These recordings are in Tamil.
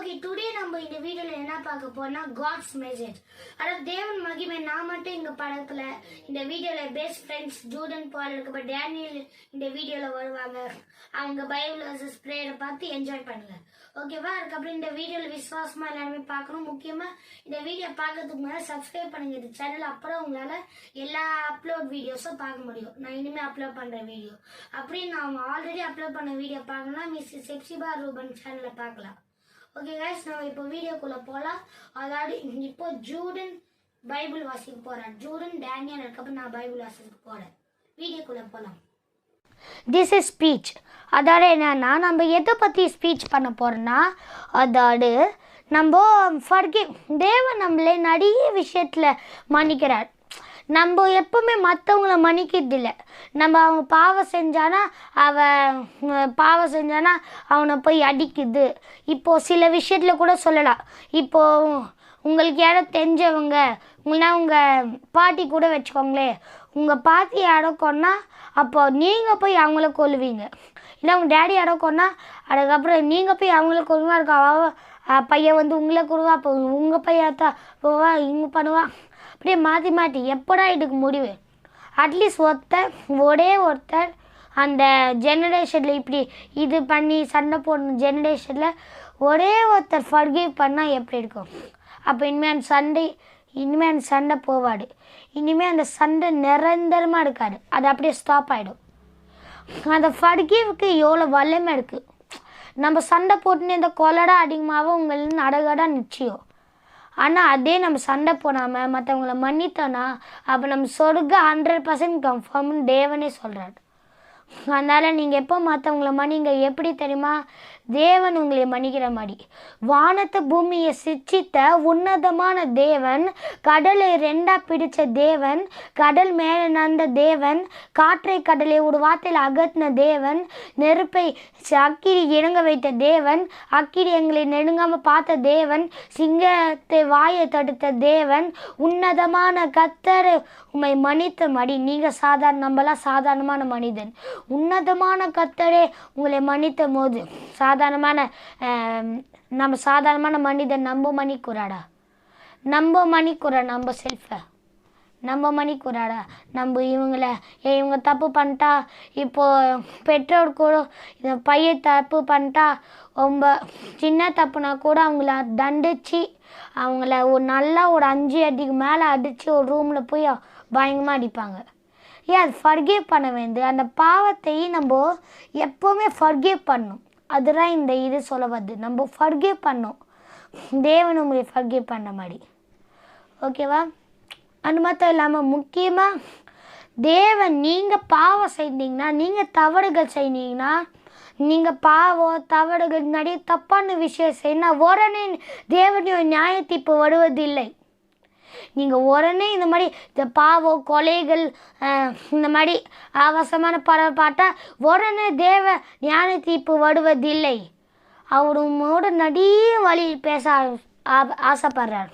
ஓகே டுடே நம்ம இந்த வீடியோல என்ன பார்க்க போறோம்னா காட்ஸ் மெசேஜ். அதாவது தேவன் மகிமை. நான் மட்டும் இங்க படத்துல இந்த வீடியோல பெஸ்ட் ஃப்ரெண்ட்ஸ் ஜூடன் பால் இருக்க டேனியல் இந்த வீடியோல வருவாங்க. அவங்க பைபிள் வர்சஸ் பிரேயரை பார்த்து என்ஜாய் பண்ணுங்க. ஓகேவா? அதுக்கப்புறம் இந்த வீடியோல விசுவாசமா எல்லாருமே பார்க்கணும். முக்கியமா இந்த வீடியோ பார்க்கறதுக்கு முன்னாடி சப்ஸ்கிரைப் பண்ணுங்க இந்த சேனல். அப்புறம் உங்களால எல்லா அப்லோட் வீடியோஸும் பார்க்க முடியும். நான் இனிமே அப்லோட் பண்ற வீடியோ அப்படி நான் ஆல்ரெடி அப்லோட் பண்ண வீடியோ பார்க்கணும்னா மிஸ் செப்சிபா ரூபன் சேனல்ல பார்க்கலாம். ஓகே கைஸ், நம்ம இப்போ வீடியோக்குள்ள போகலாம். அதாவது இப்போ ஜூடன் பைபிள் வாசிக்க போறேன். ஜூடன் டேனியல் அதுக்கப்புறம் நான் பைபிள் வாசிக்க போறேன். வீடியோக்குள்ள போகலாம். This is speech. அதாவது என்னன்னா நம்ம எதை பற்றி ஸ்பீச் பண்ண போகிறோன்னா, அதாவது நம்ம ஃபர்கிவ். தேவன் நம்மளே நிறைய விஷயத்தில் மன்னிக்கிறார். நம்ம எப்பவுமே மற்றவங்கள மன்னிக்கிறது இல்லை. நம்ம அவங்க பாவம் செஞ்சானா அவனை போய் அடிக்குது. இப்போது சில விஷயத்தில் கூட சொல்லலாம். இப்போது உங்களுக்கு யாரோ தெரிஞ்சவங்க, உங்களா உங்கள் பாட்டி கூட வச்சுக்கோங்களேன், உங்கள் பாட்டி யாரோ கொன்னா அப்போ நீங்கள் போய் அவங்கள கொல்லுவீங்க. இல்லை உங்கள் டேடி யாரோ கொன்னா அதுக்கப்புறம் நீங்கள் போய் அவங்கள கொல்லுவா. இருக்க பையன் வந்து உங்களை கொள்வா, அப்போ உங்கள் பையத்தா போவா, இங்கே பண்ணுவா. அப்படியே மாற்றி எப்படா இதுக்கு முடிவு? அட்லீஸ்ட் ஒருத்தர் அந்த ஜெனரேஷனில் இப்படி இது பண்ணி சண்டை போடணும் ஜெனரேஷனில் ஒருத்தர் ஃபர்கிவ் பண்ணால் எப்படி இருக்கும்? அப்போ இனிமேல் அந்த சண்டை போவாடு. இனிமேல் அந்த சண்டை நிரந்தரமாக இருக்காது. அது அப்படியே ஸ்டாப் ஆகிடும். அந்த ஃபர்கிவ்க்கு எவ்வளோ வல்லமை இருக்குது. நம்ம சண்டை போட்டுன்னு இந்த கொலடா அதிகமாகவும் உங்களுக்கு நடகடா நிச்சயம். ஆனால் அதே நம்ம சண்டை போடாமல் மற்றவங்கள மன்னித்தோன்னா அப்போ நம்ம சொர்க்க 100% கன்ஃபார்ம்னு தேவனே சொல்கிறார். அதனால் நீங்கள் எப்போ மற்றவங்கள மன்னிங்க. எப்படி தெரியுமா? தேவன் உங்களை மன்னிக்கிற மாதிரி. வானத்தை பூமியை சிச்சித்த உன்னதமான தேவன், கடலை 2 பிடித்த தேவன், கடல் மேலே நடந்த தேவன், காற்றை கடலை ஒரு வார்த்தையில் அகற்றின தேவன், நெருப்பை அக்கினி இறங்க வைத்த தேவன், அக்கினி எங்களை நெருங்காமல் பார்த்த தேவன், சிங்கத்தை வாயை தடுத்த தேவன், உன்னதமான கர்த்தர் உம்மை மன்னித்த மாதிரி. நீங்கள் நம்மளாம் சாதாரணமான மனிதன். உன்னதமான கர்த்தரே உங்களை மன்னித்த போது நம்ம சாதாரணமான மனிதன் நம்ம மன்னிக்கூறாடா? நம்ம செல்ஃபை நம்ம மன்னிக்கூறாடா? நம்ம இவங்க தப்பு பண்ணிட்டா, இப்போது பெற்றோர் கூட இந்த பையன் தப்பு பண்ணிட்டா, ரொம்ப சின்ன தப்புனா கூட அவங்கள தண்டித்து அவங்கள ஒரு 5 அடிக்கு மேலே அடித்து ஒரு ரூமில் போய் பயங்கரமாக அடிப்பாங்க. அது ஃபர்கிவ் பண்ண வேண்டும். அந்த பாவத்தை நம்ம எப்போவுமே ஃபர்கிவ் பண்ணணும். அதுதான் இந்த இது சொல்ல வருது. நம்ம ஃபர்கிவ் பண்ணோம். தேவன் உங்களை ஃபர்கிவ் பண்ண மாதிரி. ஓகேவா? அது மட்டும் இல்லாமல் முக்கியமாக தேவன் நீங்கள் பாவம் செய்தீங்கன்னா, நீங்கள் தவறுகள் செய்தீங்கன்னா, நீங்கள் தவறுகள் நிறைய தப்பான விஷயம் செய்யணும் உடனே தேவனுடைய நியாய தீர்ப்பு வருவதில்லை. நீங்கள் உடனே இந்த மாதிரி இந்த பாவம் கொலைகள் இந்த மாதிரி அவசரமான படம் பார்த்தா உடனே தேவ ஞான தீர்ப்பு வருவதில்லை. அவரோட நிறைய வழி பேச ஆசைப்படுறார்.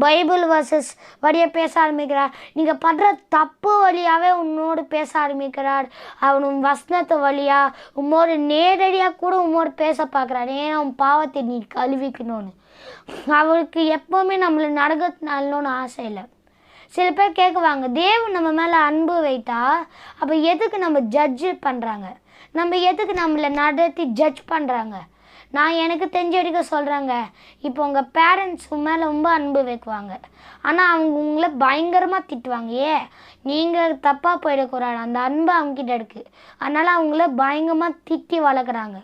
பைபிள் வர்சஸ் வழியாக பேச ஆரம்பிக்கிறார். நீங்கள் பண்ணுற தப்பு வழியாகவே உன்னோடு பேச ஆரம்பிக்கிறார். அவன் வசனத்தை வழியாக உம்மோடு நேரடியாக கூட உம்மோடு பேச பார்க்குறார். ஏன் அவன் பாவத்தை நீ கழுவிக்கணும்னு. அவருக்கு எப்போவுமே நம்மளை நடக்கணும்னு ஆசை இல்லை. சில பேர் கேட்குவாங்க, தேவன் நம்ம மேலே அன்பு வைத்தா அப்போ எதுக்கு நம்ம ஜட்ஜு பண்ணுறாங்க? நம்ம எதுக்கு நம்மளை நடத்தி ஜட்ஜ் பண்ணுறாங்க? நான் எனக்கு தெரிஞ்ச வரைக்கும் சொல்கிறாங்க, இப்போ உங்கள் பேரண்ட்ஸ் மேலே ரொம்ப அன்பு வைக்குவாங்க. ஆனால் அவங்க உங்களை பயங்கரமாக திட்டுவாங்க. நீங்கள் தப்பாக போயிடக்கூடாது. அந்த அன்பு அவங்ககிட்ட இருக்குது. அதனால் அவங்கள பயங்கரமாக திட்டி வளர்க்குறாங்க.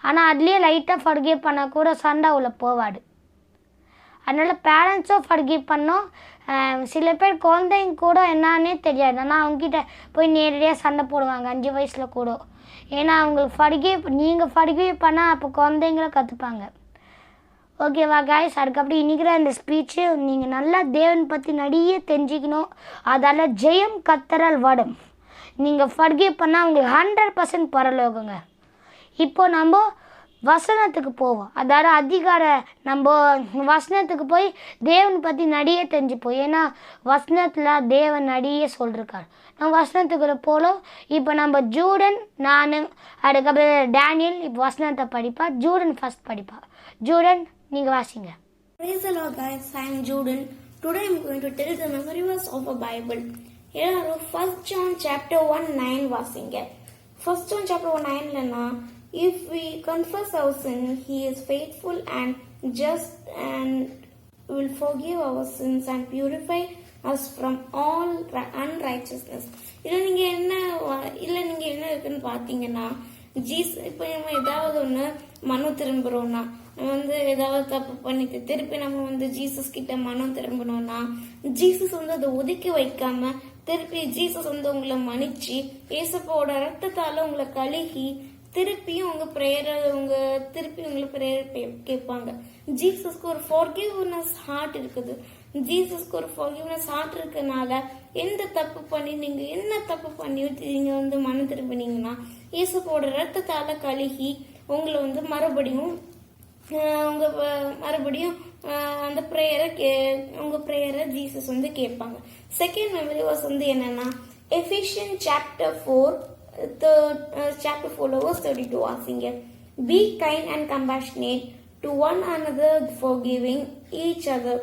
ஆனால் அதுலேயே லைட்டாக ஃபர்கிவ் பண்ணால் கூட சண்டை உள்ள போவாடு. அதனால் பேரண்ட்ஸும் ஃபர்கிவ் பண்ணோம். சில பேர் குழந்தைங்க கூட என்னான்னே தெரியாது. ஆனால் அவங்ககிட்ட போய் நேரடியாக சண்டை போடுவாங்க 5 வயசில் கூட. ஏன்னா அவங்களுக்கு நீங்கள் ஃபர்கிவ் பண்ணால் அப்போ குழந்தைங்களும் கற்றுப்பாங்க. ஓகேவா கைஸ்? அதுக்கப்புறம் இன்றைக்கிற இந்த ஸ்பீச்சு நீங்கள் நல்லா தேவன் பற்றி நிறைய தெரிஞ்சுக்கணும். அதால் ஜெயம் கத்தரால் வடும். நீங்கள் ஃபர்கிவ் பண்ணால் உங்களுக்கு 100% பரலோகங்க. இப்போ நம்ம வசனத்துக்கு போவோம். அதாவது அதிகார நம்ம வசனத்துக்கு போய் தேவனை பற்றி நிறைய தெரிஞ்சுப்போம். ஏன்னா வசனத்தில் தேவன் நிறைய சொல்லிருக்காரு. நம்ம வசனத்துக்குள்ள போலும். இப்போ நம்ம ஜூடன், நான், அதுக்கப்புறம் டேனியல் இப்போ வசனத்தை படிப்பா. ஜூடன் ஃபர்ஸ்ட் படிப்பா. ஜூடன், நீங்கள் வாசிங்க. Praise the Lord, guys. I am Jordan. Today I am going to tell the memory verse of a Bible. Here are 1 John chapter 1:9 வாசிங்க. 1 John chapter 1:9 லனா, if we confess our sin, he is faithful and just and will forgive our sins and purify us from all unrighteousness. இல்ல நீங்க என்ன இருக்குன்னு பாத்தீங்கன்னா, இப்போ நம்ம ஏதாவது ஒன்று மனம் திரும்புறோம்னா, நம்ம ஏதாவது தப்பு பண்ணிட்டு திருப்பி நம்ம ஜீசஸ் கிட்ட மனம் திரும்பணும்னா, ஜீசஸ் அதை ஒதுக்கி வைக்காம திருப்பி ஜீசஸ் உங்களை மன்னிச்சு ஏசப்பாவோட ரத்தத்தால உங்களை கழுகி திருப்பியும் உங்க பிரேயர் கேட்பாங்க. ஜீசஸ்க்கு ஒரு ஃபார்கிவ்னஸ் ஹார்ட் இருக்குது. ஜீசஸ்க்கு ஒரு ஃபார்கிவ்னஸ் ஹார்ட் இருக்கனால எந்த தப்பு பண்ணி நீங்க என்ன தப்பு பண்ணி நீங்க மனம் திரும்பினீங்கன்னா, ஏசப்பாவோட ரத்தத்தால கழுகி உங்களை மறுபடியும் அந்த உங்க பிரேயரை ஜீசஸ் கேட்பாங்க. செகண்ட் மெமரி வாஸ் என்னன்னா, எஃபிஷியன் சாப்டர் 4 verse 32 வாசிங்க. Be kind and compassionate to one another, forgiving each other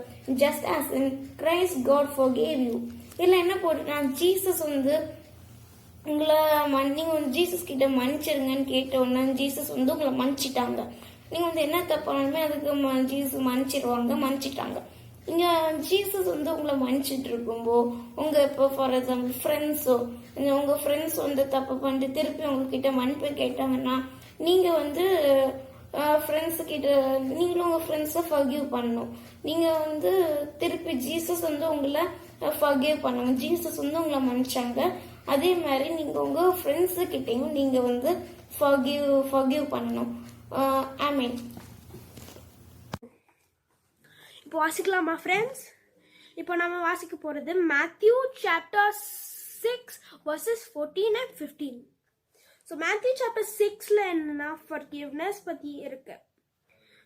just as in Christ God forgave you. இதுல என்ன போட்டுனா, ஜீசஸ் உங்களை நீங்க ஜீசஸ் கிட்ட மன்னிச்சிருங்கன்னு கேட்ட உடனே ஜீசஸ் உங்களை மன்னிச்சிட்டாங்க. நீங்க என்ன தப்பாலுமே அதுக்கு ஜீசஸ் மன்னிச்சிட்டாங்க. நீங்க ஜீசஸ் உங்களை மன்னிச்சிட்டு இருக்கும்போ உங்க இப்போ ஃபார் எக்ஸாம்பிள் ஃப்ரெண்ட்ஸோ, உங்க ஃப்ரெண்ட்ஸ் தப்பு பண்ணிட்டு திருப்பி உங்ககிட்ட மன்னிப்பு கேட்டாங்கன்னா, நீங்க ஃப்ரெண்ட்ஸ் கிட்ட நீங்களும் உங்க ஃப்ரெண்ட்ஸை ஃபர்கிவ் பண்ணணும். நீங்க திருப்பி ஜீசஸ் உங்களை ஃபர்கிவ் பண்ணுங்க. ஜீசஸ் உங்களை மன்னிச்சாங்க, அதே மாதிரி நீங்க உங்க ஃப்ரெண்ட்ஸ் கிட்டையும் நீங்க ஃபர்கிவ் பண்ணணும். ஆமென். இப்போ வாசிக்கலாமா ஃப்ரெண்ட்ஸ்? இப்போ நம்ம வாசிக்க போறது Matthew chapter 6 verses 14 and 15. So Matthew chapter 6ல என்னன்னா forgiveness பத்தி இருக்கு.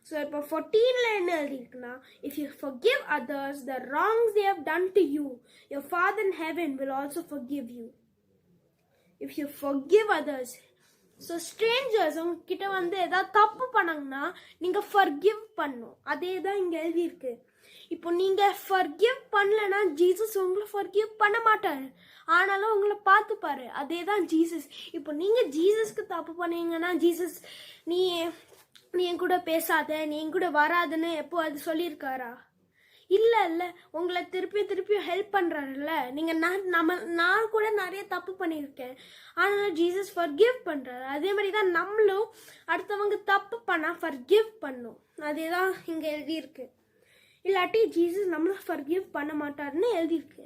ஸோ இப்போ 14ல என்ன எழுதிருக்குன்னா, if you forgive others the wrongs they have done to you, your Father in heaven will also forgive you. If you forgive others, so strangers உங்ககிட்ட ஏதாவது தப்பு பண்ணாங்கன்னா நீங்க ஃபர்கிவ் பண்ணும். அதே தான் இங்க எழுதியிருக்கு. இப்போ நீங்க ஃபர்கிவ் பண்ணலன்னா ஜீசஸ் உங்களை ஃபர்கிவ் பண்ண மாட்டாரு, ஆனாலும் உங்களை பார்த்துப்பாரு. அதே தான் ஜீசஸ். இப்போ நீங்க ஜீசஸ்க்கு தப்பு பண்ணீங்கன்னா, ஜீசஸ் நீ என் கூட பேசாத, நீ என் கூட வராதுன்னு எப்போ அது சொல்லியிருக்காரா? இல்ல உங்களை திருப்பி ஹெல்ப் பண்றாருல்ல. நீங்க நான் கூட நிறைய தப்பு பண்ணியிருக்கேன், ஆனாலும் ஜீசஸ் ஃபர்கிவ் பண்றாரு. அதே மாதிரி தான் நம்மளும் அடுத்தவங்க தப்பு பண்ணா ஃபர்கிவ் பண்ணும். அதேதான் இங்க எழுதியிருக்கு. இல்லாட்டி ஜீசஸ் நம்மள ஃபர்கிவ் பண்ண மாட்டாருன்னு எழுதியிருக்கு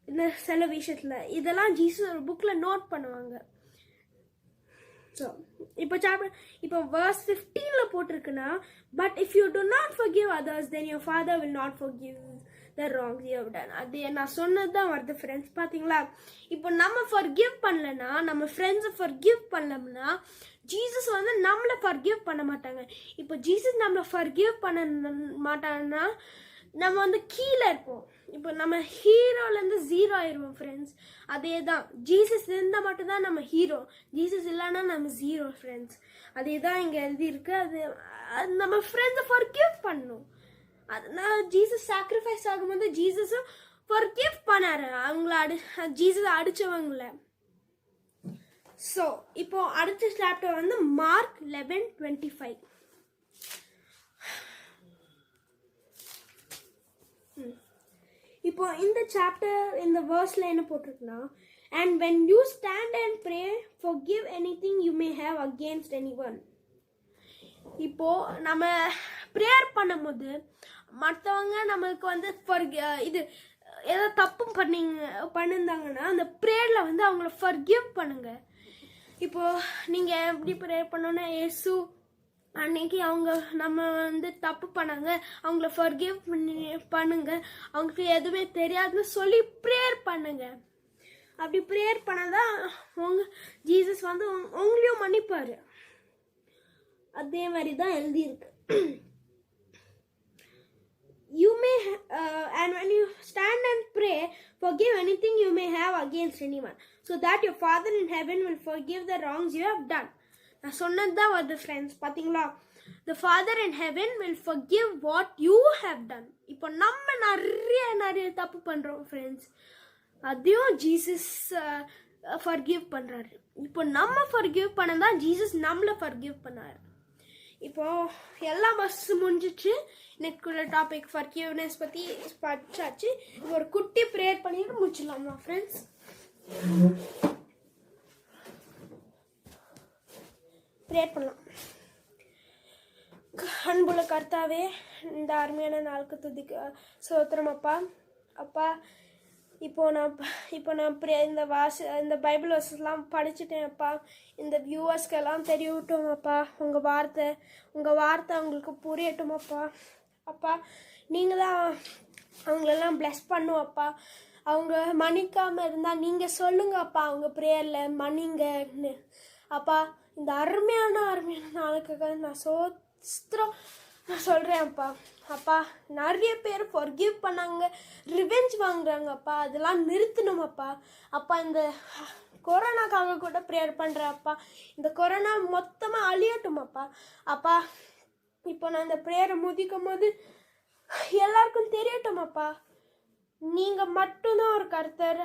இந்த சில விஷயத்துல. இதெல்லாம் ஜீசஸ் ஒரு புக்ல நோட் பண்ணுவாங்க. ஸோ இப்போ verse 15ல போட்டிருக்குன்னா, but if you do not forgive others, then your Father will not forgive the wrongs you have done. அது நான் சொன்னதுதான் வருது ஃப்ரெண்ட்ஸ். பாத்தீங்களா? இப்போ நம்ம ஃபர்கிவ் பண்ணலன்னா, நம்ம ஃப்ரெண்ட்ஸை ஃபர்கிவ் பண்ணலன்னா, ஜீசஸ் நம்மளை ஃபர்கிவ் பண்ண மாட்டாங்க. இப்போ ஜீசஸ் நம்மளை ஃபர்கிவ் பண்ண மாட்டாங்கன்னா நம்ம கீழே இருப்போம். இப்போ நம்ம ஹீரோலேருந்து 0 ஆயிடுவோம் ஃப்ரெண்ட்ஸ். அதே தான் ஜீசஸ் இருந்தால் மட்டும்தான் நம்ம ஹீரோ, ஜீசஸ் இல்லைன்னா நம்ம 0 ஃப்ரெண்ட்ஸ். அதே தான் இங்கே எழுதியிருக்கு. அது நம்ம ஃப்ரெண்ட்ஸை ஃபர்கிவ் பண்ணணும். அது ஜீசஸ் சாக்ரிஃபைஸ் ஆகும்போது ஜீசஸும் ஃபர்கிவ் பண்ணாரு ஜீசஸ் அடிச்சவங்கள. ஸோ இப்போ அடுத்த சாப்டர் மார்க் 11:25. இப்போ இந்த சாப்டர் இந்த வேர்ஸ்ல என்ன போட்டிருக்குன்னா, and when you stand and pray, forgive anything you may have against anyone. இப்போ நம்ம ப்ரேயர் பண்ணும்போது மற்றவங்க நம்மளுக்கு இது ஏதோ தப்பு பண்ணியிருந்தாங்கன்னா அந்த ப்ரேயர்ல அவங்கள ஃபர்கிவ் பண்ணுங்க. இப்போ நீங்க எப்படி ப்ரேயர் பண்ணோன்னா, இயேசு அன்னைக்கு நம்ம தப்பு பண்ணாங்க, அவங்கள ஃபர்கிவ் பண்ணுங்க, அவங்களுக்கு எதுவுமே தெரியாதுன்னு சொல்லி ப்ரேயர் பண்ணுங்க. அப்படி ப்ரேயர் பண்ணாதான் ஜீசஸ் உங்களையும் மன்னிப்பாரு. அதே மாதிரி தான் எழுதியிருக்கு. You may and when you stand and pray, forgive anything you may have against anyone, so that your Father in heaven will forgive the wrongs you have done. நான் சொன்னது தான் வருது ஃப்ரெண்ட்ஸ், பார்த்தீங்களா? The Father in heaven will forgive what you have done. இப்போ நம்ம நிறைய தப்பு பண்ணுறோம் ஃப்ரெண்ட்ஸ், அதையும் ஜீசஸ் ஃபர்கிவ் பண்ணுறாரு. இப்போ நம்ம ஃபர்கிவ் பண்ணதான் ஜீசஸ் நம்மளை ஃபர்கிவ் பண்ணாரு. இப்போ எல்லாம் பஸ் முடிஞ்சிச்சு. நெக்குள்ள டாபிக் ஃபர்கிவ்னஸ் பற்றி படிச்சாச்சு. ஒரு குட்டி ப்ரேயர் பண்ணிட்டு முடிச்சிடலாமா ஃப்ரெண்ட்ஸ்? ப்ரேயர் பண்ணலாம். அன்புள்ள கர்த்தாவே, இந்த அருமையான நாளுக்கு துதிக்க சோத்திரம் அப்பா. அப்பா, இப்போ நான் இந்த பைபிள் வர்ஸ்லாம் படிச்சுட்டேன் அப்பா. இந்த வியூவர்ஸ்க்கெல்லாம் தெரியட்டும் அப்பா, உங்கள் வார்த்தை அவங்களுக்கு புரியட்டும் அப்பா. அப்பா, நீங்கள் தான் அவங்களெல்லாம் ப்ளெஸ் பண்ணும் அப்பா. அவங்க மன்னிக்காமல் இருந்தால் நீங்கள் சொல்லுங்க அப்பா, அவங்க ப்ரேயரில் மன்னிங்கன்னு அப்பா. இந்த அருமையான நாளுக்காக நான் நான் சொல்கிறேன் அப்பா. அப்பா, நிறைய பேர் ஃபர்கிவ் பண்ணாங்க, ரிவெஞ்ச் வாங்குறாங்க அப்பா. அதெல்லாம் நிறுத்தணும் அப்பா. அப்பா, இந்த கொரோனாக்காக கூட ப்ரேயர் பண்ணுறேன் அப்பா. இந்த கொரோனா மொத்தமாக அழியட்டும் அப்பா. அப்பா, இப்போ நான் இந்த ப்ரேயரை முதிக்கும் போது எல்லாருக்கும் தெரியட்டும் அப்பா, நீங்கள் மட்டும்தான் ஒரு கர்த்தர்.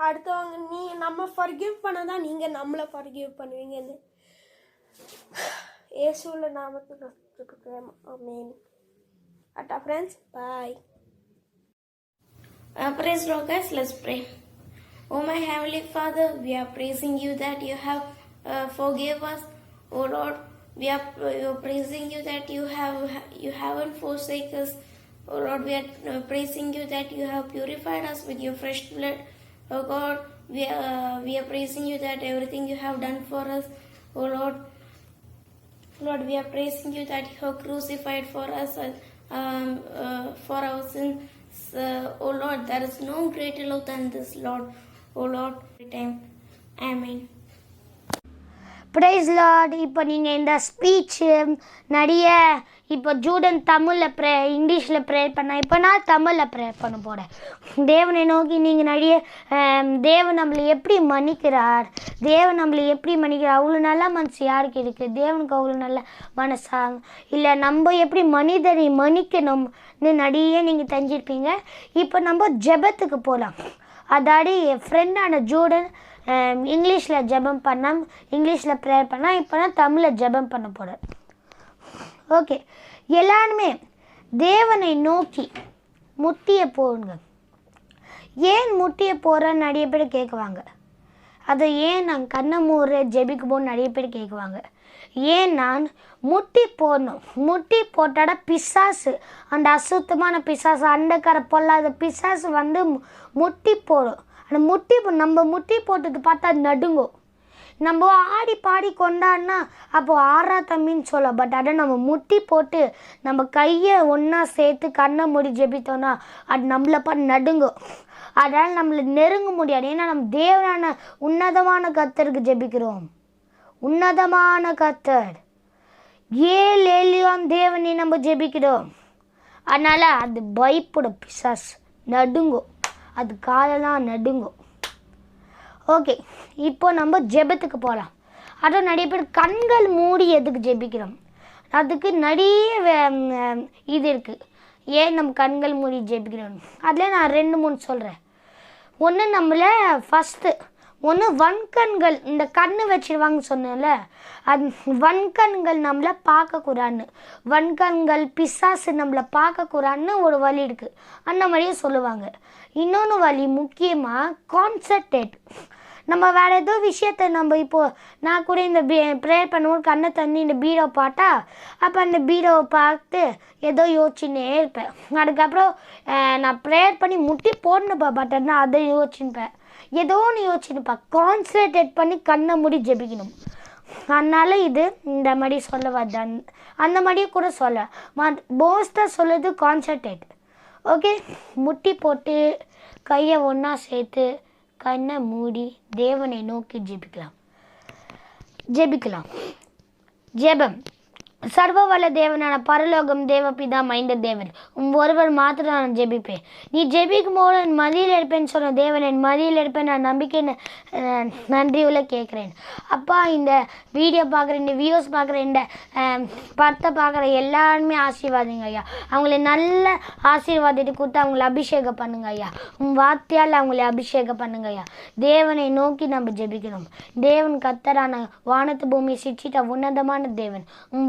அடுத்தவங்க நம்ம ஃபர்கிவ் பண்ணாதான் நீங்கள் நம்மளை ஃபர்கிவ் பண்ணுவீங்கன்னு இயேசுவின் நாமத்தில் கேட்கிறேன். ஆமென். Atta friends, bye. Praise Lord, guys. Let's pray. Oh my Heavenly Father, we are praising you that you have forgive us. Oh Lord, we are praising you that you haven't forsaken us. Oh Lord, we are praising you that you have purified us with your fresh blood. Oh God, we are praising you that everything you have done for us. Oh Lord, we are praising you that you have crucified for us for our sins. Oh Lord, there is no greater love than this, Lord. Oh Lord, every time. Amen. Praise Lord. இப்போ நீங்கள் இந்த ஸ்பீச்சு நிறைய இப்போ ஜூடன் தமிழில் இங்கிலீஷில் ப்ரேயர் பண்ணால், இப்போ நான் தமிழில் ப்ரேயர் பண்ண போகிறேன். தேவனை நோக்கி நீங்கள் நிறைய தேவன் நம்மளை எப்படி மன்னிக்கிறார், அவ்வளோ நல்ல மனசு யாருக்கு இருக்குது? தேவனுக்கு அவ்வளோ நல்ல மனசாங்க இல்லை? நம்ம எப்படி மனிதரை மன்னிக்கணும்னு நிறைய நீங்கள் தெரிஞ்சிருப்பீங்க. இப்போ நம்ம ஜெபத்துக்கு போகலாம். அதாடி என் ஃப்ரெண்டான ஜூடன் இங்கிலீஷில் ஜெபம் பண்ணால், இங்கிலீஷில் ப்ரேயர் பண்ணால், இப்போ நான் தமிழில் ஜெபம் பண்ண போகிறேன். ஓகே, எல்லாருமே தேவனை நோக்கி முட்டியை போடுங்க. ஏன் முட்டியை போடுறேன்னு நிறைய பேர் கேட்குவாங்க. அதை ஏன் நான் கண்ணை மூடுற ஜெபிக்கு போகணுன்னு நிறைய பேர் கேட்குவாங்க. ஏன் நான் முட்டி போடணும்? முட்டி போட்டாட பிசாசு, அந்த அசுத்தமான பிசாசு, அண்டக்கார பொல்லாத பிசாசு வந்து முட்டி போடும். அந்த நம்ம முட்டி போட்டது பார்த்தா நடுங்கும். நம்ம ஆடி பாடி கொண்டாடினா அப்போது ஆறா தம்பின்னு சொல்ல. பட் அதை நம்ம முட்டி போட்டு நம்ம கையை ஒன்றா சேர்த்து கண்ணை மூடி ஜெபித்தோன்னா அது நம்மளை பார்த்து நடுங்கும். அதனால் நம்மளை நெருங்க முடியாது. ஏன்னா நம்ம தேவனான உன்னதமான கர்த்தருக்கு ஜெபிக்கிறோம். உன்னதமான கர்த்தர் ஏலியான் தேவனை நம்ம ஜெபிக்கிறோம். அதனால் அது பயப்படும், பிசாஸ் நடுங்கும், அது காலெல்லாம் நடுங்கும். ஓகே, இப்போ நம்ம ஜெபத்துக்கு போகலாம். அதுவும் நிறைய பேர் கண்கள் மூடி எதுக்கு ஜெபிக்கிறோம்? அதுக்கு நிறைய இது இருக்குது. ஏன் நம்ம கண்கள் மூடி ஜெபிக்கிறோம்? அதில் நான் 2-3 சொல்கிறேன். ஒன்று நம்மளை ஒன்று வன்கண்கள், இந்த கண்ணு வச்சிருவாங்க சொன்னேன்ல, அது வன்கண்கள் நம்மளை பார்க்கக்கூடாதுன்னு, வன்கண்கள் பிசாசு நம்மளை பார்க்கக்கூடாதுன்னு ஒரு வழி இருக்குது. அந்த மாதிரியே சொல்லுவாங்க. இன்னொன்று வழி முக்கியமாக கான்சன்ட்ரேட். நம்ம வேறு ஏதோ விஷயத்தை நம்ம இப்போது நான் கூட இந்த ப்ரேயர் பண்ணுவோம், கண்ணை தண்ணி இந்த பீரோ பாட்டா, அப்போ அந்த பீரோவை பார்த்து ஏதோ யோசிச்சுன்னே இருப்பேன். அதுக்கப்புறம் நான் ப்ரேயர் பண்ணி முட்டி போடணுப்பா, பட் ஆனால் அதை யோசிச்சுப்பேன், ஏதோ ஒன்று யோசிச்சுப்பேன். கான்சன்ட்ரேட் பண்ணி கண்ணை மூடி ஜெபிக்கணும். அதனால் இது இந்த மாதிரி சொல்ல வருது. அந்த மாதிரியே கூட சொல்ல மோஸ்ட்டாக சொல்லுது கான்சன்ட்ரேட். ஓகே, முட்டி போட்டு கையை ஒன்றா சேர்த்து கண்ணை மூடி தேவனை நோக்கி ஜெபிக்கலாம். ஜெபம் சர்வவல்ல தேவனான பரலோகம் தேவபிதா மைந்த தேவன் ஒருவர் மாத்திரம் நான் ஜெபிப்பேன். நீ ஜெபிக்கும் போது என் மதியில் இருப்பேன்னு சொன்ன தேவன் என் மதியில் இருப்பேன் நான் நம்பிக்கை நன்றியுள்ள கேட்குறேன். அப்பா, இந்த வீடியோ பார்க்குற இந்த வியூஸ் பார்க்குற இந்த படத்தை பார்க்குற எல்லாருமே ஆசீர்வாதிங்க ஐயா. அவங்கள நல்ல ஆசீர்வாதத்தை கொடுத்து அவங்கள அபிஷேகம் பண்ணுங்க ஐயா. வார்த்தையால் அவங்கள அபிஷேகம் பண்ணுங்க ஐயா. தேவனை நோக்கி நம்ம ஜெபிக்கணும். தேவன் கர்த்தரான வானத்து பூமியை சிற்றிட்ட உன்னதமான தேவன்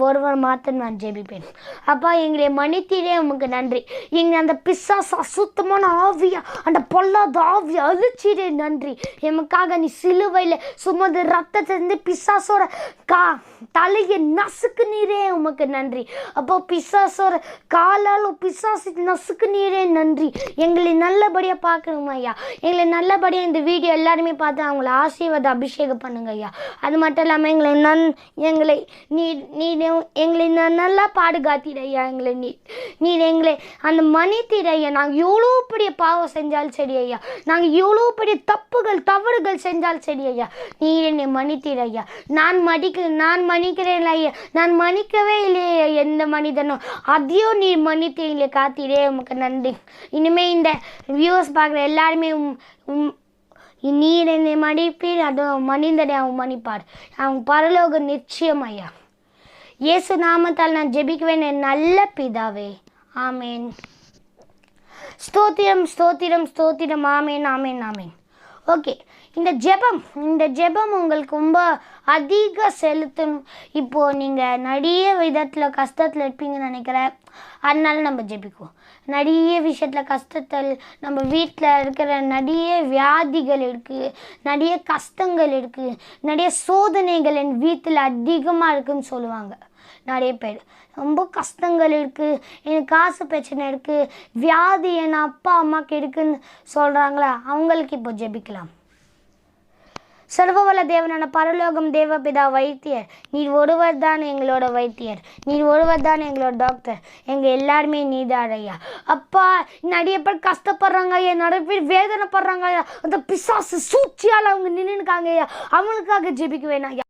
ஒருவர் மாத்திரம் நான் ஜெபிப்பேன். அப்பா, எங்களை மன்னித்தீரே உமக்கு நன்றி. எங்களை அந்த பிசாசு அசுத்தமான ஆவியா அந்த பொல்லாத ஆவியா அழிச்சிடே நன்றி. எமக்காக நீ சிலுவையில் சுமந்து ரத்தத்திலிருந்து பிசாசோட தலையை நசுக்கு நீரே உமக்கு நன்றி. அப்போ பிசாசோட காலால் பிசாசு நசுக்கு நீரே நன்றி. எங்களை நல்லபடியாக பார்க்கணுமா ஐயா. எங்களை நல்லபடியாக இந்த வீடியோ எல்லாருமே பார்த்து அவங்கள ஆசீர்வாத அபிஷேகம் பண்ணுங்க ஐயா. அது மட்டும் இல்லாமல் எங்களை நல்லா பாதுகாத்திடையா. நீர் எங்களை அந்த மன்னித்திடையா. நாங்கள் எவ்வளோ பெரிய பாவம் செஞ்சாலும் சரி ஐயா, நாங்கள் எவ்வளோ பெரிய தவறுகள் செஞ்சாலும் சரி ஐயா, நீர் என்னை மன்னித்திடையா. நான் மன்னிக்கிறேன் ஐயா. நான் மன்னிக்கவே இல்லையா எந்த மனிதனும், அதையும் நீர் மன்னித்தீங்களே காத்தீரே உமக்கு நன்றி. இனிமேல் இந்த வியூஸ் பார்க்குற எல்லாருமே நீர் என்னை மன்னிப்பீர், அதுவும் மனிதனை அவன் மன்னிப்பார். அவன் பரலோகம் நிச்சயம் ஐயா. இயேசு நாமத்தால் நான் ஜெபிக்குவேன் என் நல்ல பிதாவே. ஆமேன். ஸ்தோத்திரம் ஸ்தோத்திரம் ஸ்தோத்திரம். ஆமேன் ஆமேன் ஆமேன். ஓகே, இந்த ஜெபம் உங்களுக்கு ரொம்ப அதிக செலுத்தணும். இப்போது நீங்கள் நிறைய விதத்தில் கஷ்டத்தில் இருப்பீங்கன்னு நினைக்கிறேன். அதனால நம்ம ஜெபிக்குவோம். நிறைய விஷயத்தில் கஷ்டத்தில் நம்ம வீட்டில் இருக்கிற நிறைய வியாதிகள் இருக்குது, நிறைய கஷ்டங்கள் இருக்குது, நிறைய சோதனைகள் என் வீட்டில் அதிகமாக இருக்குதுன்னு சொல்லுவாங்க நிறைய பேர். ரொம்ப கஷ்டங்கள் இருக்குது, எனக்கு காசு பிரச்சனை இருக்குது, வியாதி என் அப்பா அம்மாவுக்கு இருக்குதுன்னு சொல்கிறாங்களா, அவங்களுக்கு இப்போ ஜெபிக்கலாம். சர்வவல்ல தேவனான பரலோகம் தேவபிதா வைத்தியர், நீர் ஒருவர் தான் எங்களோட வைத்தியர், நீர் ஒருவர் தான் எங்களோட டாக்டர், எங்கள் எல்லாருமே நீதான் ஐயா. அப்பா, நிறைய பேர் கஷ்டப்படுறாங்க ஐயா, நிறைய பேர் வேதனைப்படுறாங்க ஐயா, அந்த பிசாசு சூழ்ச்சியால் அவங்க நின்றுக்காங்க ஐயா, அவங்களுக்காக ஜெபிக்க வேணாம் ஐயா.